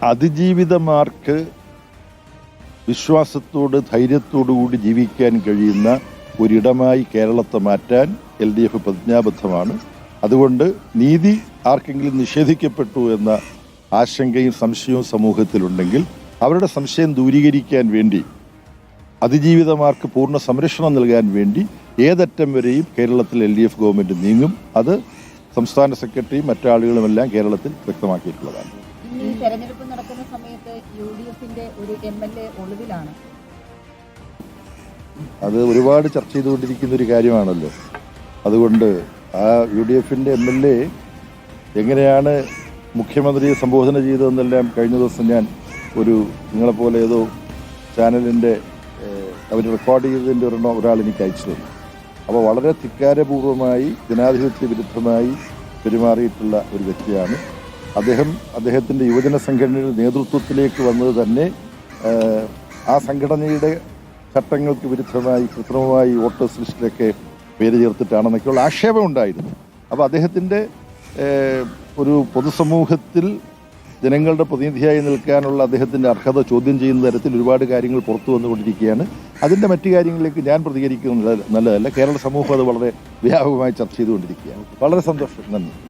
അതിജീവിതമാർക്ക് വിശ്വാസത്തോട് ധൈര്യത്തോടു കൂടി ജീവിക്കാൻ കഴിയുന്ന ഒരിടമായി കേരളത്തെ മാറ്റാൻ LDF പ്രതിജ്ഞാബദ്ധമാണ്. അതുകൊണ്ട് നീതി ആർക്കെങ്കിലും നിഷേധിക്കപ്പെട്ടു എന്ന ആശങ്കയും സംശയവും സമൂഹത്തിലുണ്ടെങ്കിൽ അവരുടെ സംശയം ദൂരീകരിക്കാൻ വേണ്ടി അതിജീവിതമാർക്ക് പൂർണ്ണ സംരക്ഷണം നൽകാൻ വേണ്ടി ഏതറ്റം വരെയും കേരളത്തിൽ LDF ഗവൺമെന്റ് നീങ്ങും. അത് സംസ്ഥാന സെക്രട്ടറിയും മറ്റാളുകളുമെല്ലാം കേരളത്തിൽ വ്യക്തമാക്കിയിട്ടുള്ളതാണ്. ഈ തെരഞ്ഞെടുപ്പ് നടക്കുന്ന സമയത്ത് UDFന്റെ ഒരു MLA ഒളിവിലാണ്. അത് ഒരുപാട് ചർച്ച ചെയ്തുകൊണ്ടിരിക്കുന്ന ഒരു കാര്യമാണല്ലോ. അതുകൊണ്ട് ആ UDFന്റെ MLA എങ്ങനെയാണ് മുഖ്യമന്ത്രിയെ സംബോധന ചെയ്തതെന്നെല്ലാം കഴിഞ്ഞ ദിവസം ഞാൻ നിങ്ങളെപ്പോലെ ഏതോ ചാനലിൻ്റെ അവർ റെക്കോർഡ് ചെയ്തതിൻ്റെ ഒരാൾ എനിക്ക് അയച്ചു തന്നു. അപ്പോൾ വളരെ ധിക്കാരപൂർവമായി ജനാധിപത്യ വിരുദ്ധമായി പെരുമാറിയിട്ടുള്ള ഒരു വ്യക്തിയാണ് അദ്ദേഹത്തിൻ്റെ യുവജന സംഘടനയുടെ നേതൃത്വത്തിലേക്ക് വന്നത് തന്നെ ആ സംഘടനയുടെ ചട്ടങ്ങൾക്ക് വിരുദ്ധമായി കൃത്രിമമായി വോട്ടേഴ്സ് ലിസ്റ്റിലൊക്കെ പേര് ചേർത്തിട്ടാണെന്നൊക്കെയുള്ള ആക്ഷേപം ഉണ്ടായിരുന്നു. അപ്പോൾ അദ്ദേഹത്തിൻ്റെ ഒരു പൊതുസമൂഹത്തിൽ ജനങ്ങളുടെ പ്രതിനിധിയായി നിൽക്കാനുള്ള അദ്ദേഹത്തിൻ്റെ അർഹത ചോദ്യം ചെയ്യുന്ന തരത്തിൽ ഒരുപാട് കാര്യങ്ങൾ പുറത്തു വന്നുകൊണ്ടിരിക്കുകയാണ്. അതിൻ്റെ മറ്റു കാര്യങ്ങളിലേക്ക് ഞാൻ പ്രതികരിക്കുന്നത് നല്ലതല്ല. കേരള സമൂഹം അത് വളരെ വ്യാപകമായി ചർച്ച ചെയ്തുകൊണ്ടിരിക്കുകയാണ്. വളരെ സന്തോഷം. നന്ദി.